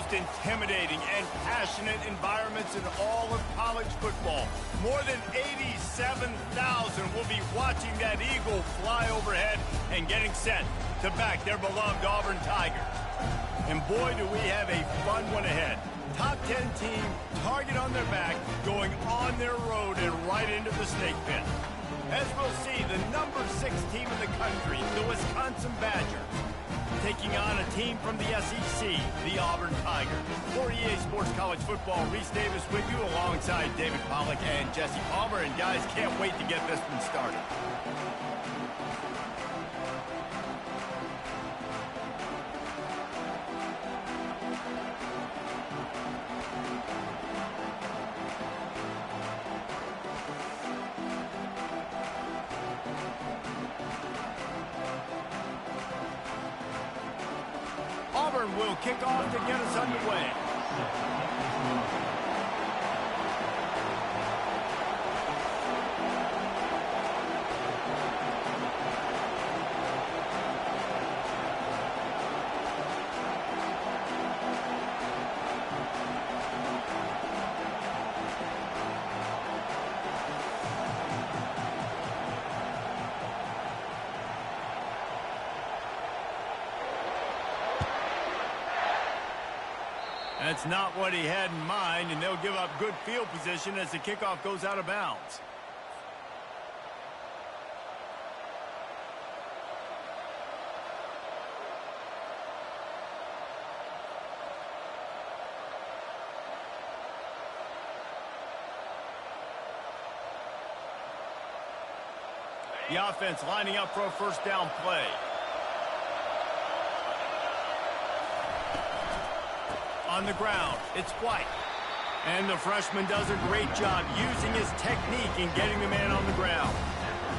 most intimidating and passionate environments in all of college football. More than 87,000 will be watching that eagle fly overhead and getting set to back their beloved Auburn Tigers. And boy, do we have a fun one ahead. Top 10 team, target on their back, going on their road and right into the snake pit. As we'll see, the number 6 team in the country, the Wisconsin Badgers, taking on a team from the SEC, the Auburn Tigers. For EA Sports College Football, Reese Davis with you alongside David Pollack and Jesse Palmer. And guys, can't wait to get this one started. Auburn will kick off to get us underway. That's not what he had in mind, and they'll give up good field position as the kickoff goes out of bounds. The offense lining up for a first down play. On the ground, it's White. And the freshman does a great job using his technique in getting the man on the ground.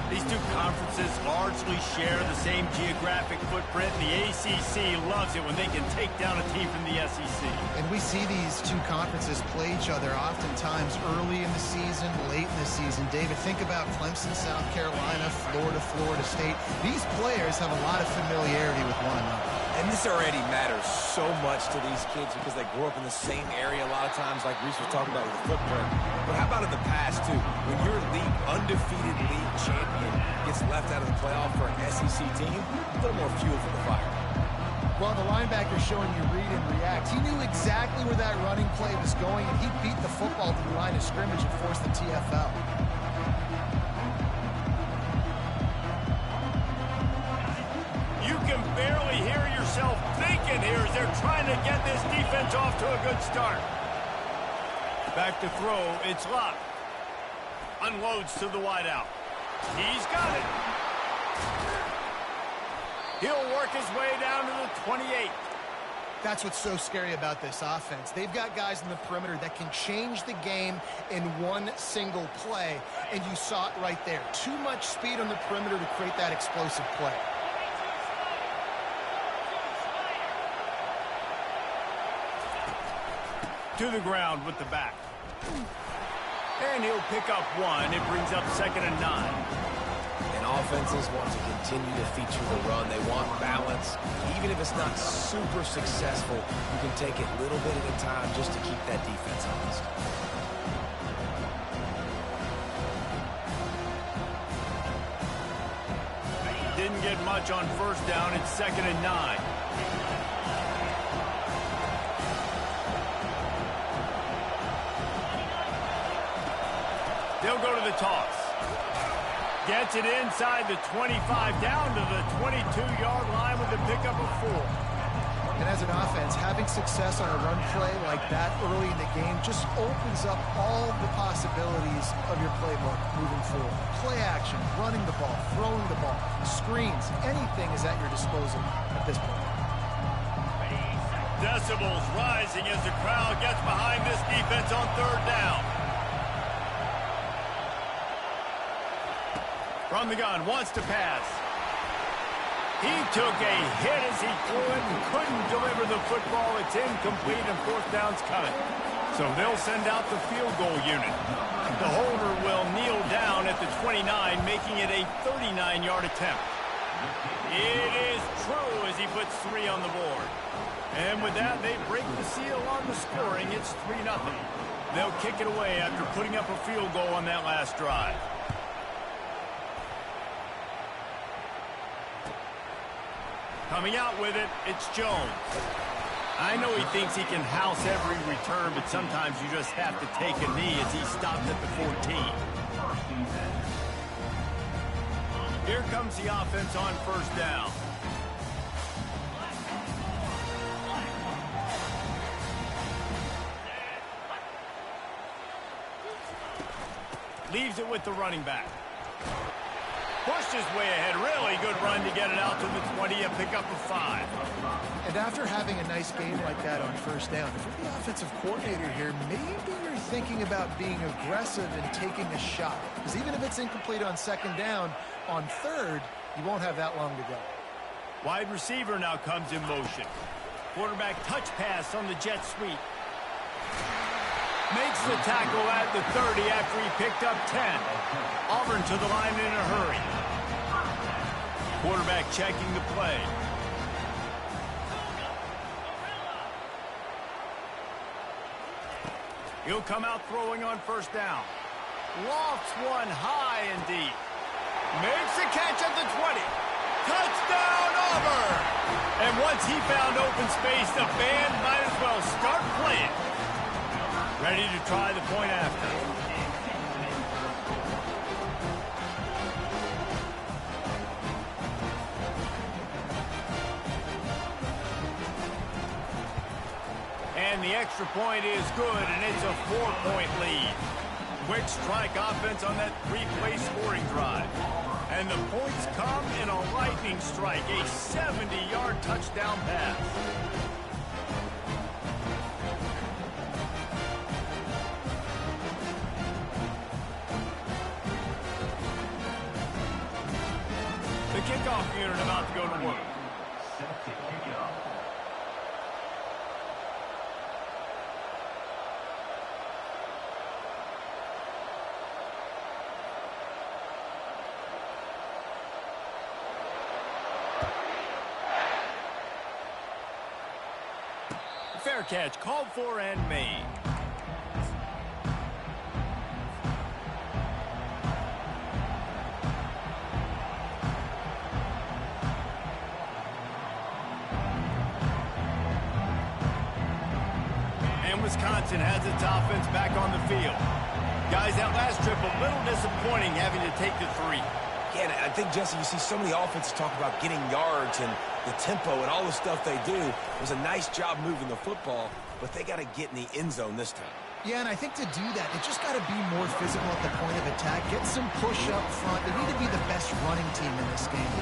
These two conferences largely share the same geographic footprint. The ACC loves it when they can take down a team from the SEC. And we see these two conferences play each other oftentimes early in the season, late in the season. David, think about Clemson, South Carolina, Florida, Florida State. These players have a lot of familiarity with one another. And this already matters so much to these kids because they grew up in the same area a lot of times, like Reese was talking about with the footprint. But how about in the past, too? When your undefeated league champion gets left out of the playoff for an SEC team, a little more fuel for the fire. Well, the linebacker showing you read and react. He knew exactly where that running play was going, and he beat the football to the line of scrimmage and forced the TFL. You can barely hear yourself thinking here as they're trying to get this defense off to a good start. Back to throw, it's Locke. Unloads to the wideout. He's got it. He'll work his way down to the 28. That's what's so scary about this offense. They've got guys in the perimeter that can change the game in one single play, and you saw it right there. Too much speed on the perimeter to create that explosive play. To the ground with the back. And he'll pick up one. It brings up 2nd and 9. And offenses want to continue to feature the run. They want balance. Even if it's not super successful, you can take it little bit at a time just to keep that defense honest. Didn't get much on first down. It's 2nd and 9. They'll go to the toss. Gets it inside the 25, down to the 22-yard line with a pickup of 4. And as an offense, having success on a run play like that early in the game just opens up all the possibilities of your playbook moving forward. Play action, running the ball, throwing the ball, screens, anything is at your disposal at this point. Decibels rising as the crowd gets behind this defense on 3rd down. From the gun, wants to pass. He took a hit as he threw it and couldn't deliver the football. It's incomplete and 4th down's coming. So they'll send out the field goal unit. The holder will kneel down at the 29, making it a 39-yard attempt. It is true as he puts 3 on the board. And with that, they break the seal on the scoring. It's 3-0. They'll kick it away after putting up a field goal on that last drive. Coming out with it, it's Jones. I know he thinks he can house every return, but sometimes you just have to take a knee as he stopped at the 14. Here comes the offense on first down. Leaves it with the running back. Pushed his way ahead. Really good run to get it out to the 20 and pick up a 5. And after having a nice game like that on first down, if you're the offensive coordinator here, maybe you're thinking about being aggressive and taking a shot. Because even if it's incomplete on second down, on third, you won't have that long to go. Wide receiver now comes in motion. Quarterback touch pass on the jet sweep. Makes the tackle at the 30 after he picked up 10. Auburn to the line in a hurry. Quarterback checking the play. He'll come out throwing on first down. Lofts one high and deep. Makes the catch at the 20. Touchdown, Auburn! And once he found open space, the band might as well start playing. Ready to try the point after. And the extra point is good, and it's a 4-point lead. Quick strike offense on that 3-play scoring drive. And the points come in a lightning strike, a 70-yard touchdown pass. The kickoff unit about to go to work. Fair catch called for and made. Wisconsin has its offense back on the field. Guys, that last trip a little disappointing having to take the 3. Yeah, and I think, Jesse, you see so many offenses talk about getting yards and the tempo and all the stuff they do. It was a nice job moving the football, but they got to get in the end zone this time. Yeah, and I think to do that, they just got to be more physical at the point of attack. Get some push up front. They need to be the best running team in this game.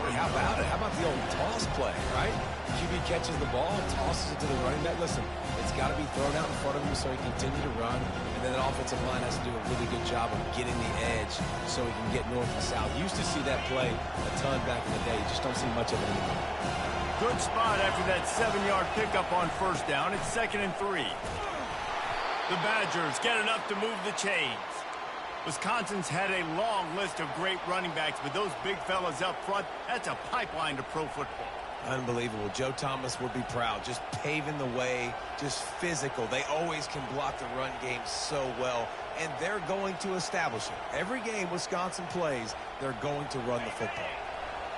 Hey, how about it? How about the old toss play, right? QB catches the ball and tosses it to the running back. Listen, it's got to be thrown out in front of him so he can continue to run. And then the offensive line has to do a really good job of getting the edge so he can get north and south. Used to see that play a ton back in the day. You just don't see much of it anymore. Good spot after that 7-yard pickup on first down. It's 2nd and 3. The Badgers get enough to move the chains. Wisconsin's had a long list of great running backs, but those big fellas up front, that's a pipeline to pro football. Unbelievable. Joe Thomas would be proud. Just paving the way, just physical. They always can block the run game so well, and they're going to establish it. Every game Wisconsin plays, they're going to run the football.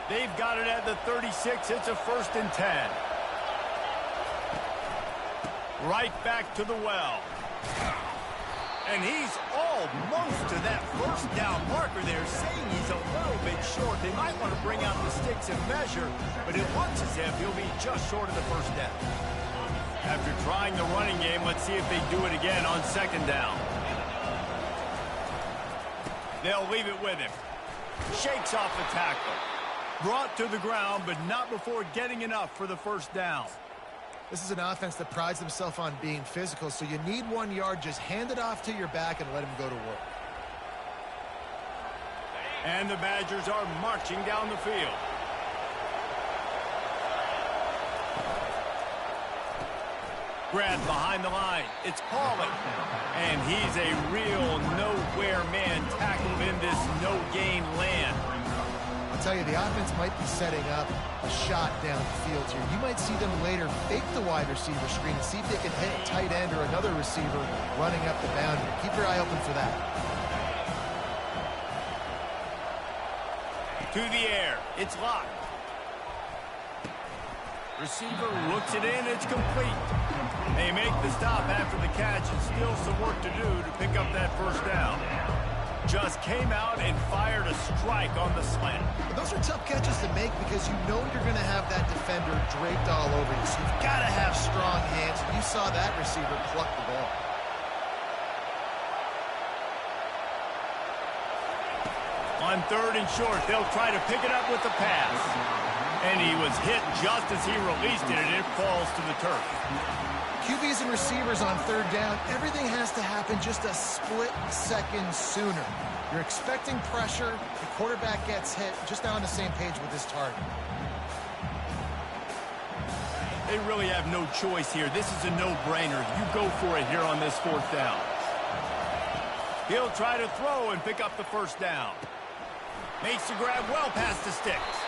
They've got it at the 36. It's a 1st and 10. Right back to the well. And he's almost to that first down marker there, saying he's a little bit short. They might want to bring out the sticks and measure, but it looks as if he'll be just short of the first down. After trying the running game, let's see if they do it again on 2nd down. They'll leave it with him. Shakes off the tackle. Brought to the ground, but not before getting enough for the first down. This is an offense that prides themselves on being physical, so you need 1 yard. Just hand it off to your back and let him go to work. And the Badgers are marching down the field. Grabbed behind the line. It's Pauling. And he's a real nowhere man tackled in this no-gain land. I'll tell you, the offense might be setting up a shot down the field here. You might see them later fake the wide receiver screen and see if they can hit a tight end or another receiver running up the boundary. Keep your eye open for that. To the air. It's locked. Receiver looks it in. It's complete. They make the stop after the catch, and still some work to do to pick up that first down. Just came out and fired a strike on the slant. And those are tough catches to make because you know you're going to have that defender draped all over you. So you've got to have strong hands. You saw that receiver pluck the ball. On 3rd and short, they'll try to pick it up with the pass. And he was hit just as he released it, and it falls to the turf. QBs and receivers on 3rd down, everything has to happen just a split second sooner. You're expecting pressure, the quarterback gets hit, just now on the same page with his target. They really have no choice here. This is a no-brainer. You go for it here on this 4th down. He'll try to throw and pick up the first down. Makes the grab well past the sticks.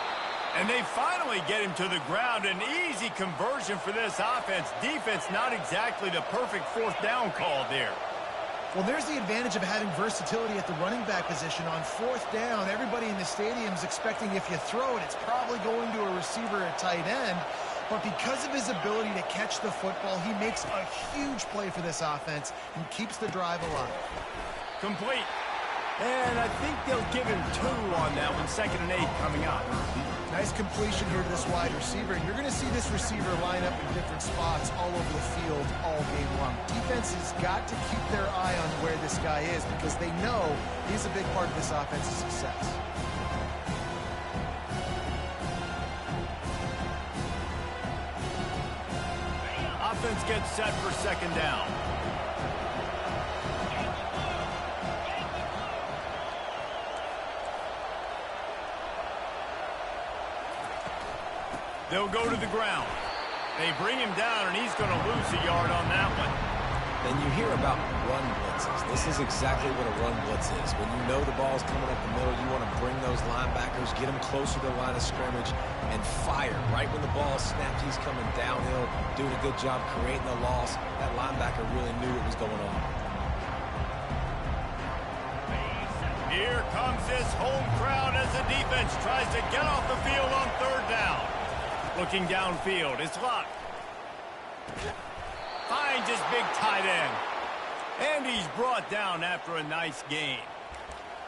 And they finally get him to the ground. An easy conversion for this offense. Defense, not exactly the perfect 4th down call there. Well, there's the advantage of having versatility at the running back position. On 4th down, everybody in the stadium is expecting if you throw it, it's probably going to a receiver at tight end. But because of his ability to catch the football, he makes a huge play for this offense and keeps the drive alive. Complete. And I think they'll give him 2 on that one. 2nd and 8 coming up. Nice completion here to this wide receiver. And you're going to see this receiver line up in different spots all over the field all game long. Defense has got to keep their eye on where this guy is because they know he's a big part of this offense's success. Offense gets set for 2nd down. They'll go to the ground. They bring him down, and he's going to lose a yard on that one. And you hear about run blitzes. This is exactly what a run blitz is. When you know the ball's coming up the middle, you want to bring those linebackers, get them closer to the line of scrimmage, and fire. Right when the ball snapped, he's coming downhill, doing a good job creating a loss. That linebacker really knew what was going on. Here comes this home crowd as the defense tries to get off the field on 3rd down. Looking downfield, it's locked. Finds his big tight end. And he's brought down after a nice gain.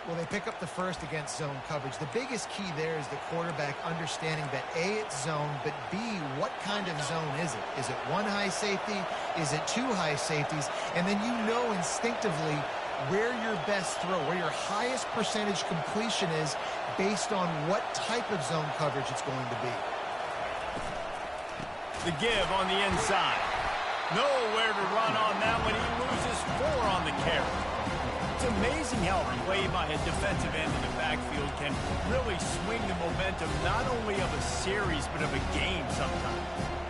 Well, they pick up the first against zone coverage. The biggest key there is the quarterback understanding that A, it's zone, but B, what kind of zone is it? Is it 1 high safety? Is it 2 high safeties? And then you know instinctively where your best throw, where your highest percentage completion is based on what type of zone coverage it's going to be. The give on the inside. Nowhere to run on that one. He loses 4 on the carry. It's amazing how play by a defensive end in the backfield can really swing the momentum not only of a series but of a game sometimes.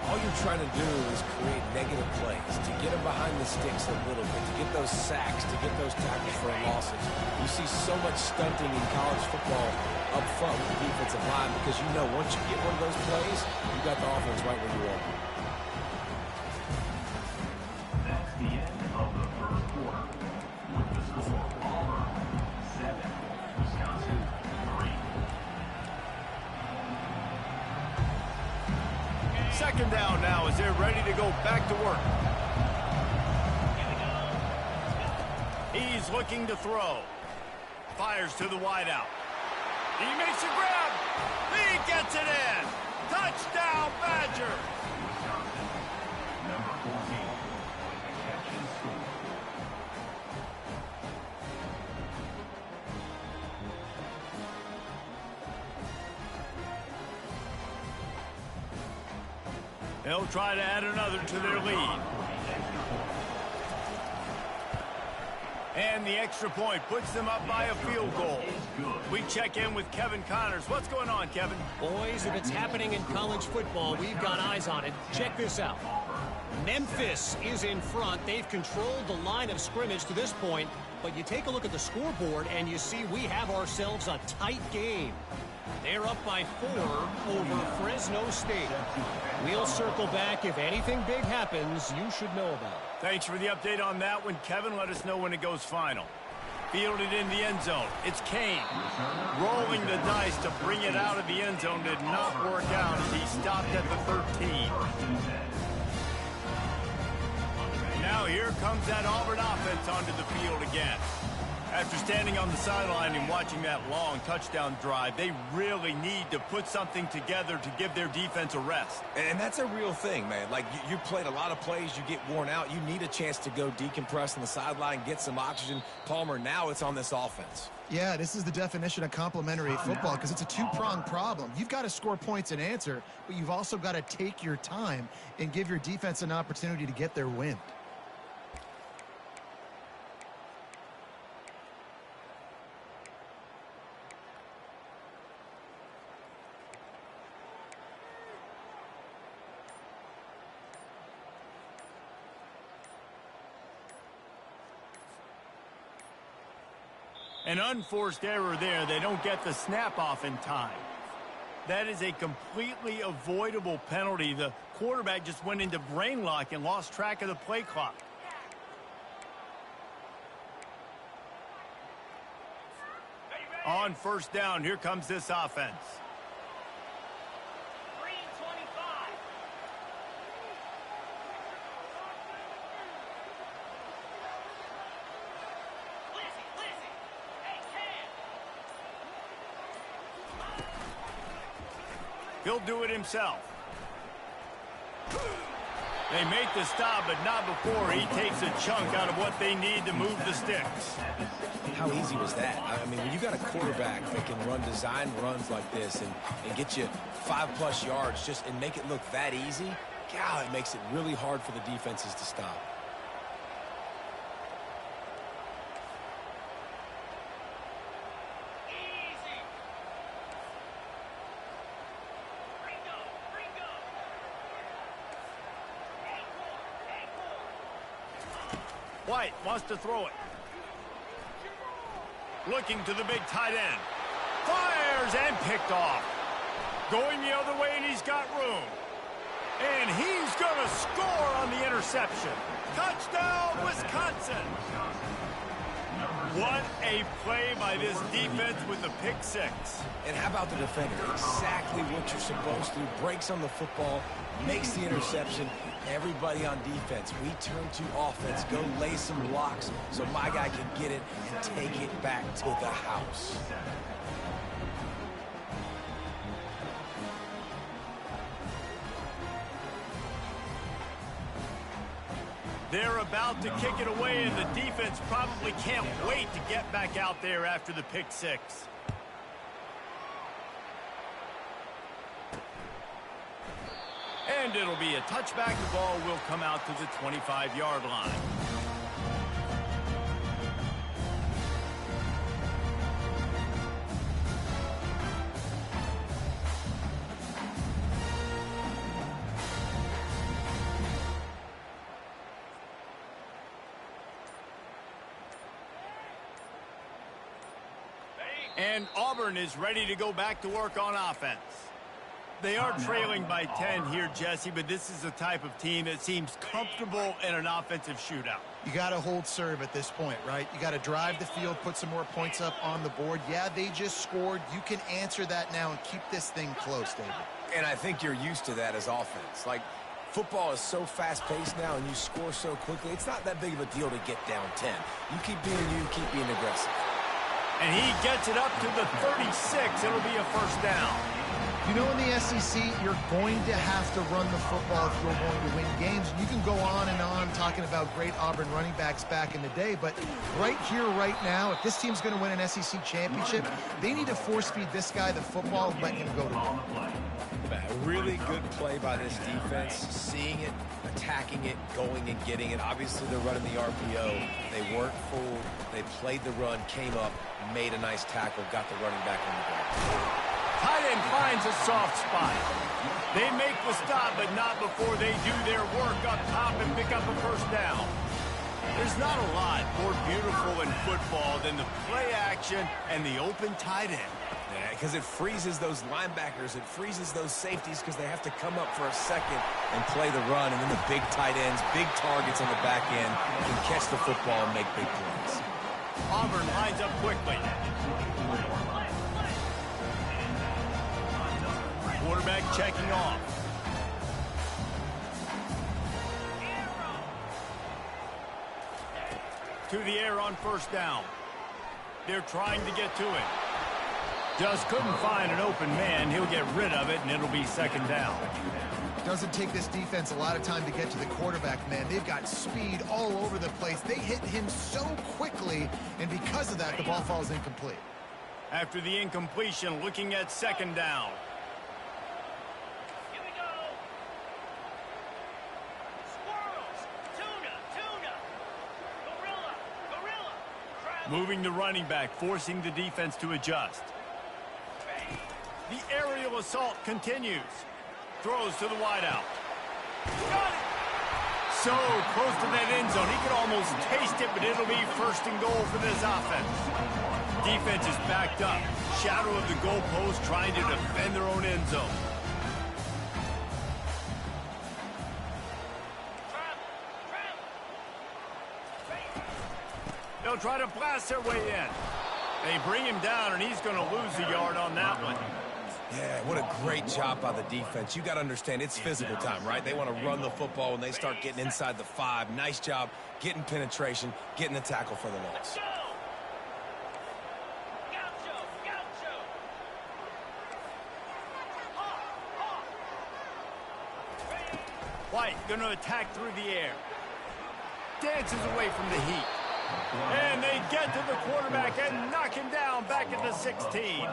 All you're trying to do is create negative plays, to get them behind the sticks a little bit, to get those sacks, to get those tackles for losses. You see so much stunting in college football up front with the defensive line because you know once you get one of those plays, you got the offense right where you are. That's the end of the 1st quarter. With the score, Auburn 7, Wisconsin 3. 2nd down now as they're ready to go back to work. He's looking to throw. Fires to the wideout. He makes a grab. He gets it in. Touchdown, Badger. Wisconsin, number 14, with the catch and score. They'll try to add another to their lead. And the extra point puts them up by a field goal. We check in with Kevin Connors. What's going on, Kevin? Boys, if it's happening in college football, we've got eyes on it. Check this out. Memphis is in front. They've controlled the line of scrimmage to this point, but you take a look at the scoreboard and you see we have ourselves a tight game. They're up by 4 over Fresno State. We'll circle back. If anything big happens, you should know about it. Thanks for the update on that one, Kevin. Let us know when it goes final. Fielded in the end zone. It's Kane. Rolling the dice to bring it out of the end zone did not work out as he stopped at the 13. Now here comes that Auburn offense onto the field again. After standing on the sideline and watching that long touchdown drive, they really need to put something together to give their defense a rest. And that's a real thing, man. Like, you played a lot of plays, you get worn out. You need a chance to go decompress on the sideline, get some oxygen. Palmer, now it's on this offense. Yeah, this is the definition of complementary football because it's a two-pronged problem. You've got to score points and answer, but you've also got to take your time and give your defense an opportunity to get their wind. An unforced error there. They don't get the snap off in time. That is a completely avoidable penalty. The quarterback just went into brain lock and lost track of the play clock. On first down, here comes this offense. He'll do it himself. They make the stop, but not before he takes a chunk out of what they need to move the sticks. How easy was that? I mean, when you got a quarterback that can run design runs like this and get you 5+ yards just and make it look that easy, God, it makes it really hard for the defenses to stop. White wants to throw it. Looking to the big tight end. Fires and picked off. Going the other way, and he's got room. And he's going to score on the interception. Touchdown, Wisconsin. What a play by this defense with the pick six. And how about the defender? Exactly what you're supposed to. Breaks on the football, makes the interception. Everybody on defense, we turn to offense. Go lay some blocks so my guy can get it and take it back to the house. They're about to kick it away, and the defense probably can't wait to get back out there after the pick six. And it'll be a touchback. The ball will come out to the 25-yard line. And Auburn is ready to go back to work on offense. They are trailing by 10 here, Jesse, but this is the type of team that seems comfortable in an offensive shootout. You got to hold serve at this point, right? You got to drive the field, put some more points up on the board. Yeah, they just scored. You can answer that now and keep this thing close, David. And I think you're used to that as offense. Like, football is so fast-paced now and you score so quickly, it's not that big of a deal to get down 10. You keep being you, keep being aggressive. And he gets it up to the 36. It'll be a first down. You know, in the SEC, you're going to have to run the football if you're going to win games. You can go on and on talking about great Auburn running backs back in the day, but right here, right now, if this team's going to win an SEC championship, they need to force-feed this guy the football and let him go to work. A really good play by this defense, seeing it, attacking it, going and getting it. Obviously, they're running the RPO. They weren't fooled. They played the run, came up, made a nice tackle, got the running back on the ground. Tight end finds a soft spot. They make the stop, but not before they do their work up top and pick up a first down. There's not a lot more beautiful in football than the play action and the open tight end. Yeah, because it freezes those linebackers. It freezes those safeties because they have to come up for a second and play the run. And then the big tight ends, big targets on the back end can catch the football and make big plays. Auburn lines up quickly. Quarterback checking off. To the air on first down. They're trying to get to it. Just couldn't find an open man. He'll get rid of it, and it'll be second down. Doesn't take this defense a lot of time to get to the quarterback, man. They've got speed all over the place. They hit him so quickly, and because of that, the ball falls incomplete. After the incompletion, looking at second down. Here we go. Squirrels. Tuna. Gorilla. Moving the running back, forcing the defense to adjust. The aerial assault continues. Throws to the wideout. Got it! So close to that end zone. He could almost taste it, but it'll be first and goal for this offense. Defense is backed up. Shadow of the goalpost trying to defend their own end zone. They'll try to blast their way in. They bring him down, and he's going to lose a yard on that one. Yeah, what a great job by the defense. You got to understand, it's physical time, right? They want to run the football when they start getting inside the 5. Nice job getting penetration, getting the tackle for the loss. White going to attack through the air. Dances away from the heat. And they get to the quarterback and knock him down back at the 16.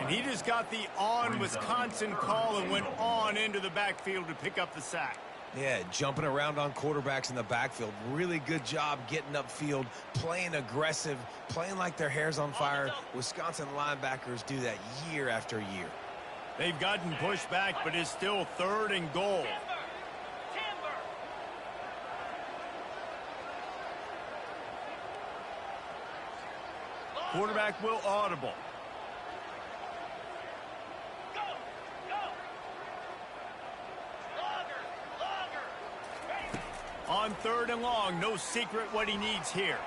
And he just got the on-Wisconsin call and went on into the backfield to pick up the sack. Yeah, jumping around on quarterbacks in the backfield. Really good job getting upfield, playing aggressive, playing like their hair's on fire. Wisconsin linebackers do that year after year. They've gotten pushed back, but it's still third and goal. Quarterback will audible. On third and long, no secret what he needs here.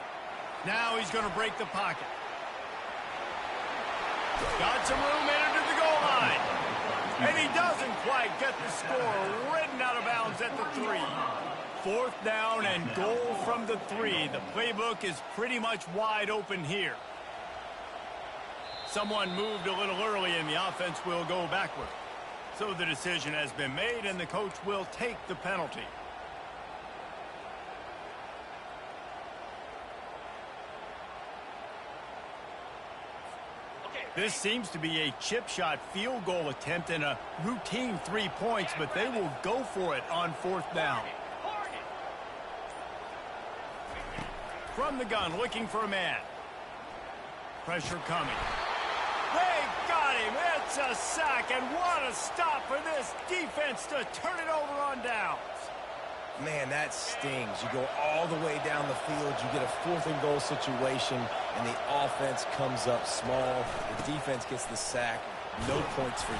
Now he's going to break the pocket. Got some room into the goal line. And he doesn't quite get the score. Ridden out of bounds at the 3. Fourth down and goal from the 3. The playbook is pretty much wide open here. Someone moved a little early and the offense will go backward. So the decision has been made and the coach will take the penalty. This seems to be a chip shot field goal attempt and a routine 3 points, but they will go for it on fourth down. From the gun, looking for a man. Pressure coming. They got him. It's a sack, and what a stop for this defense to turn it over on downs. Man, that stings. You go all the way down the field, you get a fourth and goal situation, and the offense comes up small. The defense gets the sack. No points for you.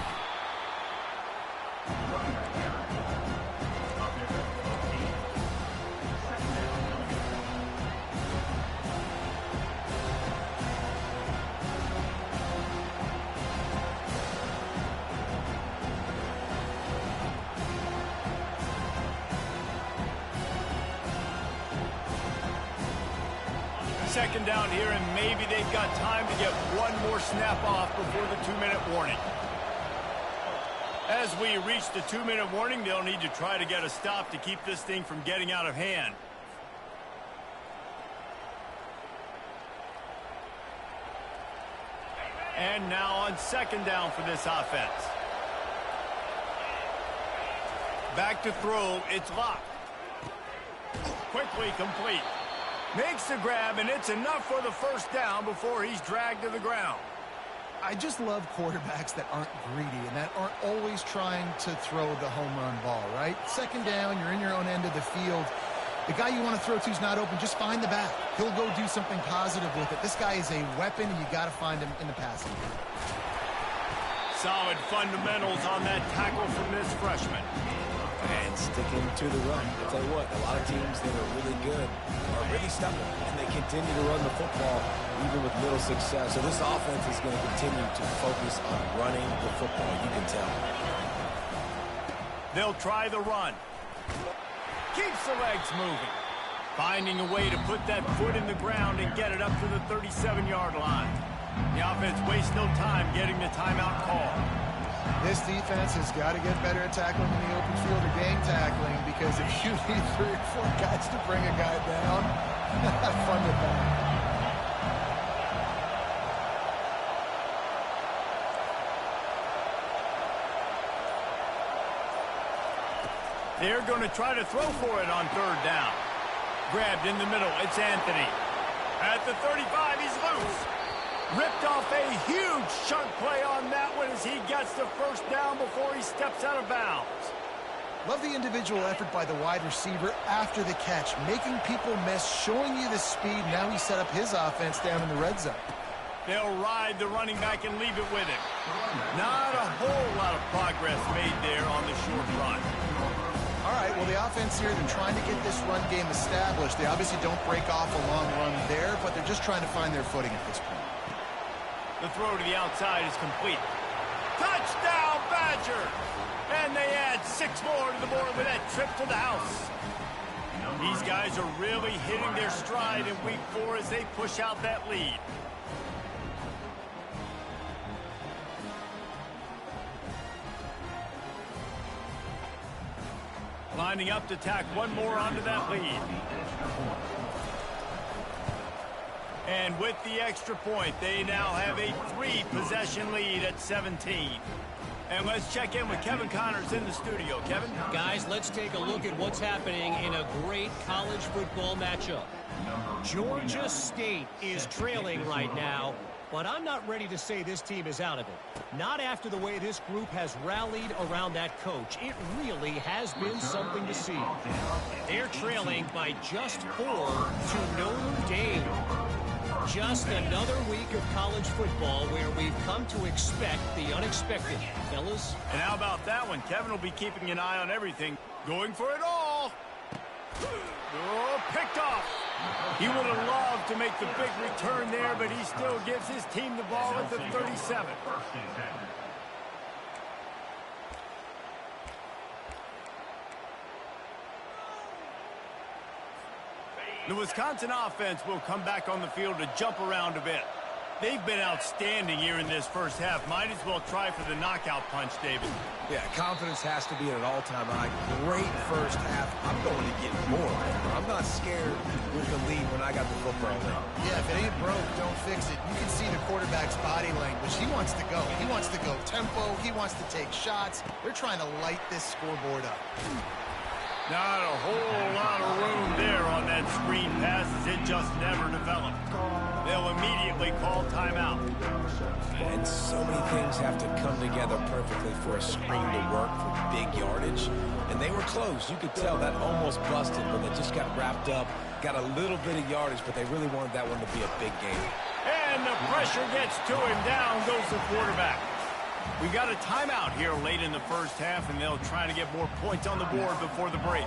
Second down here, and maybe they've got time to get one more snap off before the 2-minute warning. As we reach the 2-minute warning, they'll need to try to get a stop to keep this thing from getting out of hand. And now on second down for this offense. Back to throw, it's locked. Quickly complete. Makes the grab, and it's enough for the first down before he's dragged to the ground. I just love quarterbacks that aren't greedy and that aren't always trying to throw the home run ball, right? Second down, you're in your own end of the field. The guy you want to throw to is not open. Just find the back. He'll go do something positive with it. This guy is a weapon, and you got to find him in the passing game. Solid fundamentals on that tackle from this freshman. And sticking to the run. I'll tell you what, a lot of teams that are really good are really stubborn, and they continue to run the football even with little success. So this offense is going to continue to focus on running the football. You can tell. They'll try the run. Keeps the legs moving. Finding a way to put that foot in the ground and get it up to the 37-yard line. The offense wastes no time getting the timeout call. This defense has got to get better at tackling in the open field or game tackling, because if you need 3 or 4 guys to bring a guy down, have fun with that. They're going to try to throw for it on 3rd down. Grabbed in the middle. It's Anthony. At the 35, he's loose. Ripped off a huge chunk play on that one as he gets the 1st down before he steps out of bounds. Love the individual effort by the wide receiver after the catch, making people miss, showing you the speed. Now he set up his offense down in the red zone. They'll ride the running back and leave it with him. Not a whole lot of progress made there on the short run. All right, well, the offense here, they're trying to get this run game established. They obviously don't break off a long run there, but they're just trying to find their footing at this point. The throw to the outside is complete. Touchdown, Badger! And they add 6 more to the board with that trip to the house. These guys are really hitting their stride in week 4 as they push out that lead. Lining up to tack one more onto that lead. And with the extra point, they now have a 3-possession lead at 17. And let's check in with Kevin Connors in the studio. Kevin? Guys, let's take a look at what's happening in a great college football matchup. Georgia State is trailing right now, but I'm not ready to say this team is out of it. Not after the way this group has rallied around that coach. It really has been something to see. They're trailing by just 4 to Notre Dame. Just another week of college football where we've come to expect the unexpected. Fellas? And how about that one? Kevin will be keeping an eye on everything. Going for it all. Oh, picked off. He would have loved to make the big return there, but he still gives his team the ball at the 37. The Wisconsin offense will come back on the field to jump around a bit. They've been outstanding here in this first half. Might as well try for the knockout punch, David. Yeah, confidence has to be at an all-time high. Great first half. I'm going to get more. I'm not scared with the lead when I got the football now. Yeah, if it ain't broke, don't fix it. You can see the quarterback's body language. He wants to go. He wants to go tempo. He wants to take shots. They're trying to light this scoreboard up. Not a whole lot of room there on that screen pass as it just never developed. They'll immediately call timeout. And so many things have to come together perfectly for a screen to work for big yardage. And they were close. You could tell that almost busted, but they just got wrapped up, got a little bit of yardage, but they really wanted that one to be a big game. And the pressure gets to him. Down goes the quarterback. We got a timeout here late in the first half, and they'll try to get more points on the board before the break.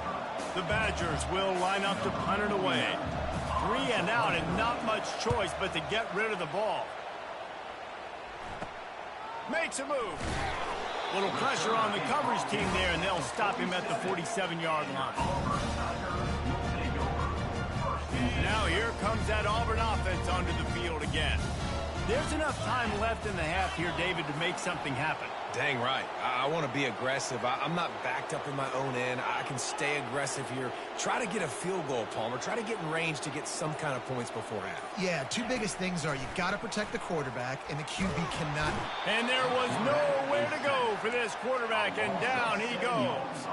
The Badgers will line up to punt it away. 3 and out, and not much choice but to get rid of the ball. Makes a move. Little pressure on the coverage team there, and they'll stop him at the 47-yard line. Now here comes that Auburn offense onto the field again. There's enough time left in the half here, David, to make something happen. Dang right. I want to be aggressive. I'm not backed up in my own end. I can stay aggressive here. Try to get a field goal, Palmer. Try to get in range to get some kind of points before half. Yeah, 2 biggest things are you got to protect the quarterback, and the QB cannot. And there was nowhere to go for this quarterback, and down he goes.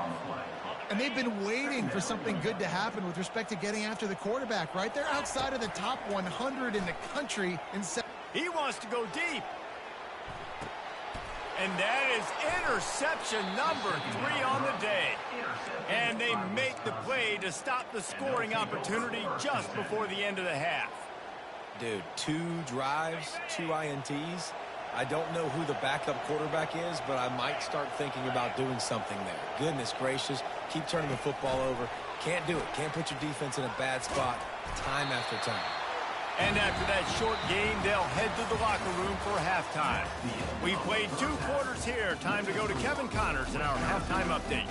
And they've been waiting for something good to happen with respect to getting after the quarterback, right? They're outside of the top 100 in the country in He wants to go deep. And that is interception number 3 on the day. And they make the play to stop the scoring opportunity just before the end of the half. Dude, 2 drives, 2 INTs. I don't know who the backup quarterback is, but I might start thinking about doing something there. Goodness gracious, keep turning the football over. Can't do it. Can't put your defense in a bad spot time after time. And after that short game, they'll head to the locker room for halftime. We played 2 quarters here. Time to go to Kevin Connors in our halftime update.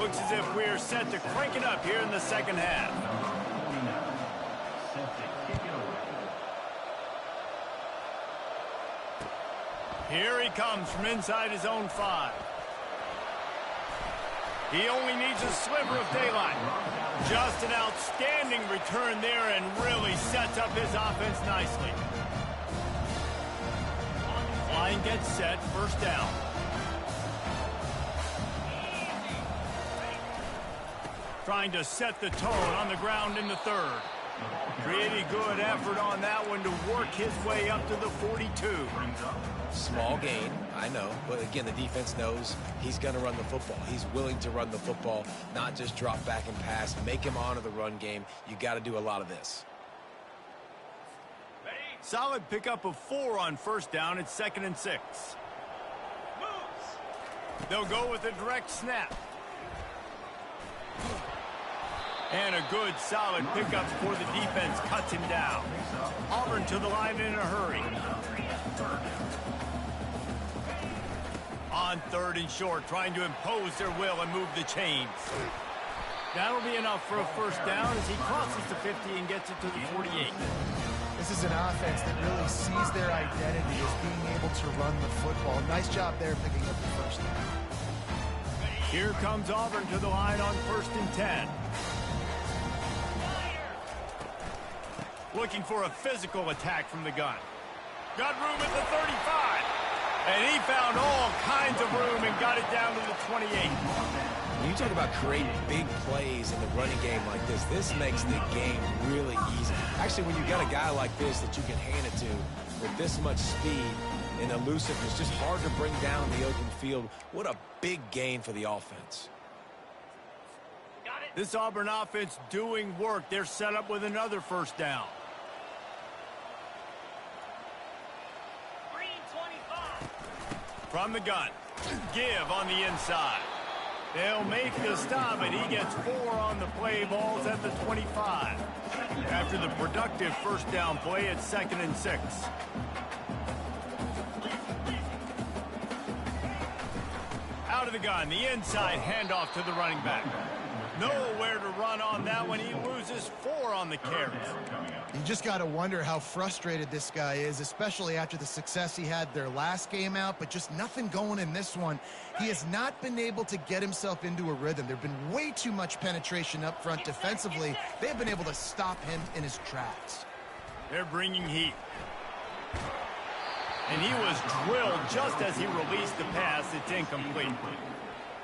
Looks as if we're set to crank it up here in the second half. Here he comes from inside his own 5. He only needs a sliver of daylight. Just an outstanding return there and really sets up his offense nicely. Line gets set, first down. Trying to set the tone on the ground in the 3rd. Pretty good effort on that one to work his way up to the 42. Small gain, I know, but again, the defense knows he's going to run the football. He's willing to run the football, not just drop back and pass, make him honor the run game. You got to do a lot of this. Solid pickup of 4 on first down. It's 2nd and 6. They'll go with a direct snap. And a good, solid pickup before the defense cuts him down. Auburn to the line in a hurry. On 3rd and short, trying to impose their will and move the chains. That'll be enough for a first down as he crosses the 50 and gets it to the 48. This is an offense that really sees their identity as being able to run the football. Nice job there picking up the first down. Here comes Auburn to the line on 1st and 10. Looking for a physical attack from the gun. Got room at the 35. And he found all kinds of room and got it down to the 28. When you talk about creating big plays in the running game like this makes the game really easy. Actually, when you got a guy like this that you can hand it to with this much speed and elusiveness, just hard to bring down the open field. What a big gain for the offense. This Auburn offense doing work. They're set up with another first down. From the gun, give on the inside. They'll make the stop, and he gets 4 on the play. Balls at the 25. After the productive first down play, it's 2nd and 6. Out of the gun, the inside handoff to the running back. Nowhere to run on that one. He loses 4 on the carry. You just got to wonder how frustrated this guy is, especially after the success he had their last game out, but just nothing going in this one. He has not been able to get himself into a rhythm. There's been way too much penetration up front defensively. They've been able to stop him in his tracks. They're bringing heat. And he was drilled just as he released the pass. It's incomplete.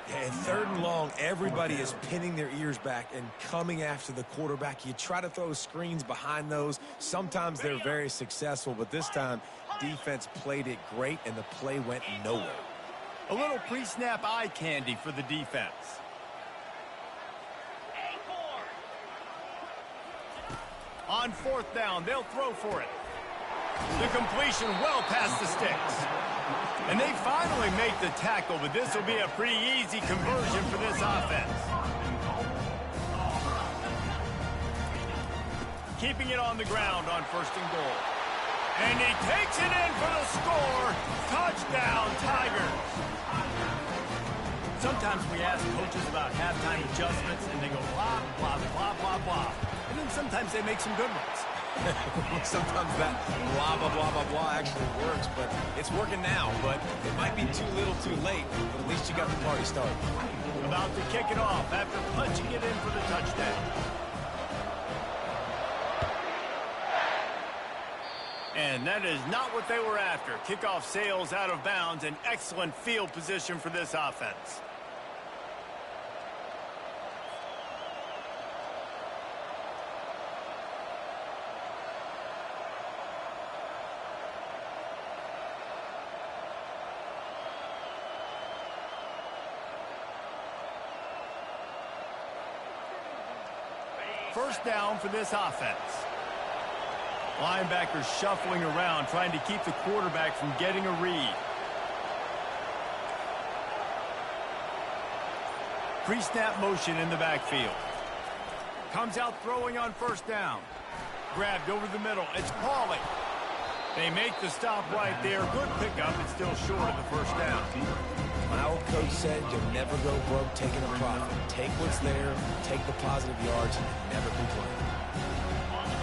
Yeah, and 3rd and long, everybody is pinning their ears back and coming after the quarterback. You try to throw screens behind those. Sometimes they're very successful, but this time, defense played it great, and the play went nowhere. A little pre-snap eye candy for the defense. On 4th down, they'll throw for it. The completion well past the sticks. And they finally make the tackle, but this will be a pretty easy conversion for this offense. Keeping it on the ground on 1st and goal. And he takes it in for the score. Touchdown, Tigers. Sometimes we ask coaches about halftime adjustments, and they go blah, blah, blah, blah, blah. And then sometimes they make some good ones. Sometimes that blah, blah, blah, blah, blah actually works, but it's working now. But it might be too little too late, but at least you got the party started. About to kick it off after punching it in for the touchdown. And that is not what they were after. Kickoff sails out of bounds, and excellent field position for this offense. first down for this offense. Linebackers shuffling around, trying to keep the quarterback from getting a read. Pre-snap motion in the backfield. Comes out throwing on first down. Grabbed over the middle. It's Pauly. They make the stop right there. Good pickup. It's still short of the first down. My old coach said you'll never go broke taking a profit. Take what's there, take the positive yards, and never complain.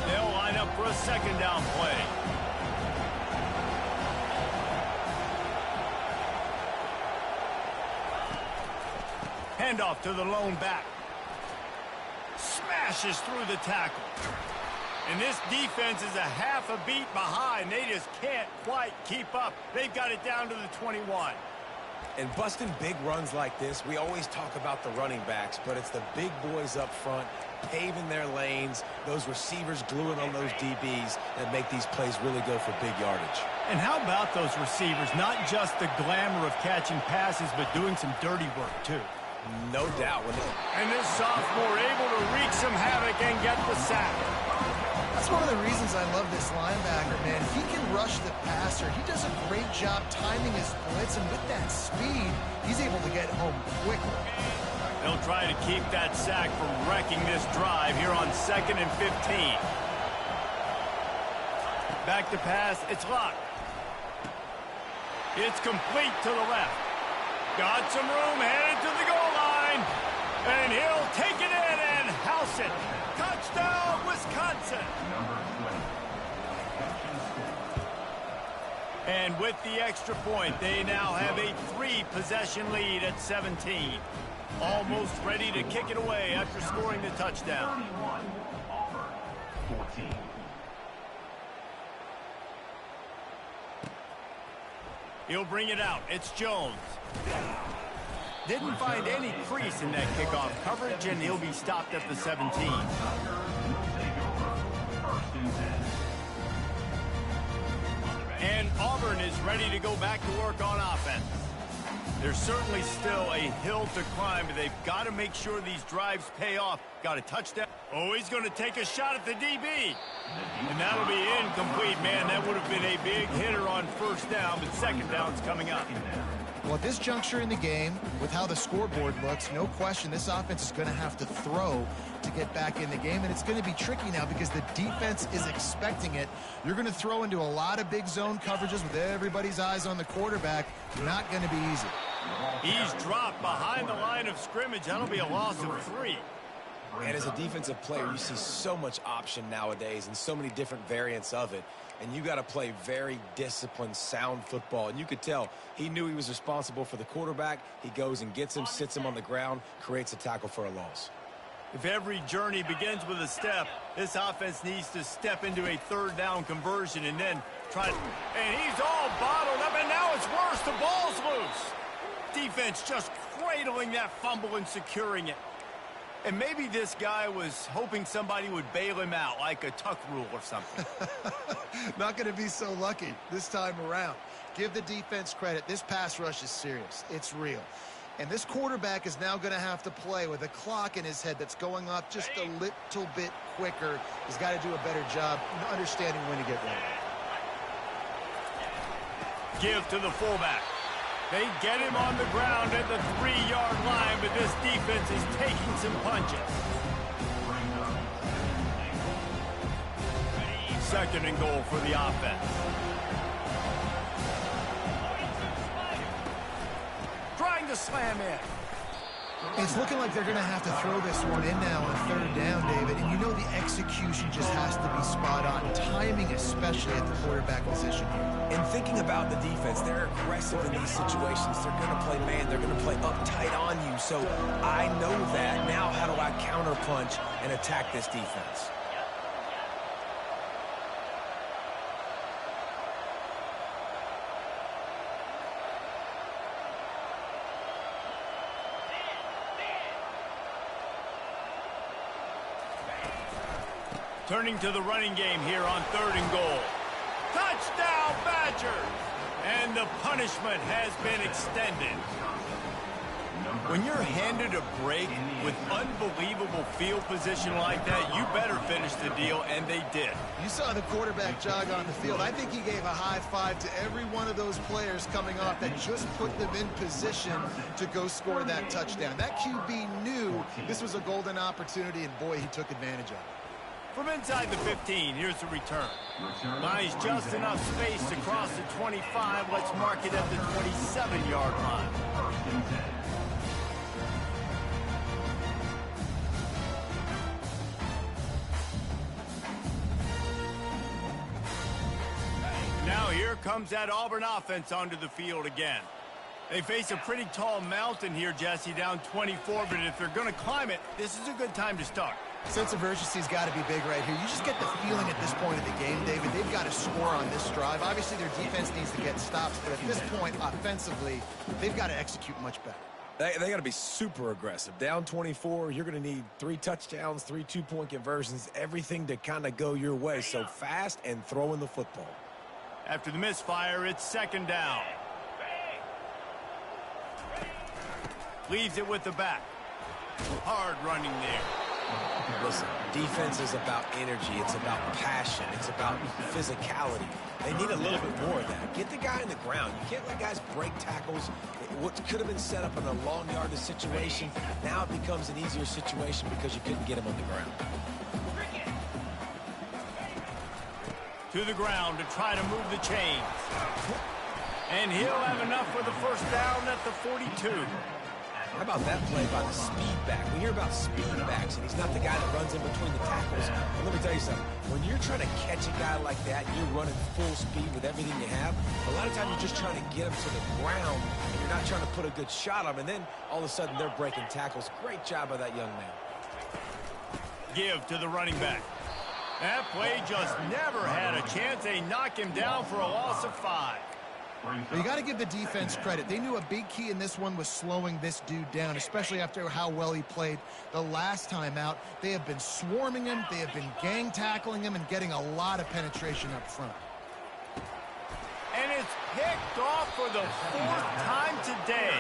They'll line up for a second down play. Handoff to the lone back. Smashes through the tackle. And this defense is a half a beat behind. They just can't quite keep up. They've got it down to the 21. And busting big runs like this, we always talk about the running backs, but it's the big boys up front, paving their lanes, those receivers gluing on those DBs that make these plays really go for big yardage. And how about those receivers? Not just the glamour of catching passes, but doing some dirty work, too. No doubt. And this sophomore able to wreak some havoc and get the sack. That's one of the reasons I love this linebacker, man. He can rush the passer. He does a great job timing his blitz, and with that speed, he's able to get home quickly. They'll try to keep that sack from wrecking this drive here on 2nd and 15. Back to pass. It's locked. It's complete to the left. Got some room, headed to the goal line. And he'll take it in and house it. Touchdown, Wisconsin. And with the extra point, they now have a 3-possession lead at 17. Almost ready to kick it away after scoring the touchdown. 14. He'll bring it out. It's Jones. Didn't find any crease in that kickoff coverage, and he'll be stopped at the 17. And Auburn is ready to go back to work on offense. There's certainly still a hill to climb, but they've got to make sure these drives pay off. Got a touchdown. Oh, he's going to take a shot at the DB. And that'll be incomplete, man. That would have been a big hitter on first down, but second down's coming up. Well, at this juncture in the game, with how the scoreboard looks, no question this offense is going to have to throw to get back in the game, and it's going to be tricky now because the defense is expecting it. You're going to throw into a lot of big zone coverages with everybody's eyes on the quarterback. Not going to be easy. He's dropped behind the line of scrimmage. That'll be a loss of 3. And as a defensive player, you see so much option nowadays and so many different variants of it. And you got to play very disciplined, sound football. And you could tell he knew he was responsible for the quarterback. He goes and gets him, sits him on the ground, creates a tackle for a loss. If every journey begins with a step, this offense needs to step into a third down conversion and then try to... And he's all bottled up, and now it's worse. The ball's loose. Defense just cradling that fumble and securing it. And maybe this guy was hoping somebody would bail him out, like a tuck rule or something. Not going to be so lucky this time around. Give the defense credit. This pass rush is serious. It's real. And this quarterback is now going to have to play with a clock in his head that's going off just a little bit quicker. He's got to do a better job understanding when to get ready. Give to the fullback. They get him on the ground at the 3-yard line, but this defense is taking some punches. 2nd and goal for the offense. Trying to slam in. It's looking like they're going to have to throw this one in now on 3rd down, David. And you know the execution just has to be spot on. Timing, especially at the quarterback position here. And thinking about the defense, they're aggressive in these situations. They're going to play man. They're going to play uptight on you. So I know that. Now how do I counterpunch and attack this defense? Turning to the running game here on 3rd and goal. Touchdown, Badgers! And the punishment has been extended. When you're handed a break with unbelievable field position like that, you better finish the deal, and they did. You saw the quarterback jog on the field. I think he gave a high five to every one of those players coming off that just put them in position to go score that touchdown. That QB knew this was a golden opportunity, and boy, he took advantage of it. From inside the 15, here's the return. Buys just enough space to cross the 25. Let's mark it at the 27-yard line. Now here comes that Auburn offense onto the field again. They face a pretty tall mountain here, Jesse, down 24, but if they're going to climb it, this is a good time to start. Sense of urgency's got to be big right here. You just get the feeling at this point of the game, David, they've got to score on this drive. Obviously, their defense needs to get stops, but at this point, offensively, they've got to execute much better. They got to be super aggressive. Down 24, you're going to need 3 touchdowns, 3 two-point conversions, everything to kind of go your way. So fast and throwing the football. After the misfire, it's second down. Leaves it with the back. Hard running there. Listen, defense is about energy. It's about passion. It's about physicality. They need a little bit more of that. Get the guy in the ground. You can't let guys break tackles. What could have been set up in a long yardage situation, now it becomes an easier situation because you couldn't get him on the ground. To the ground to try to move the chains. And he'll have enough for the first down at the 42. How about that play by the speed back? We hear about speed backs, and he's not the guy that runs in between the tackles. But let me tell you something. When you're trying to catch a guy like that, and you're running full speed with everything you have, a lot of times you're just trying to get him to the ground, and you're not trying to put a good shot on him, and then all of a sudden they're breaking tackles. Great job by that young man. Give to the running back. That play just never had a chance. They knock him down for a loss of 5. Well, you got to give the defense credit. They knew a big key in this one was slowing this dude down, especially after how well he played the last time out. They have been swarming him. They have been gang tackling him and getting a lot of penetration up front. And it's picked off for the 4th time today.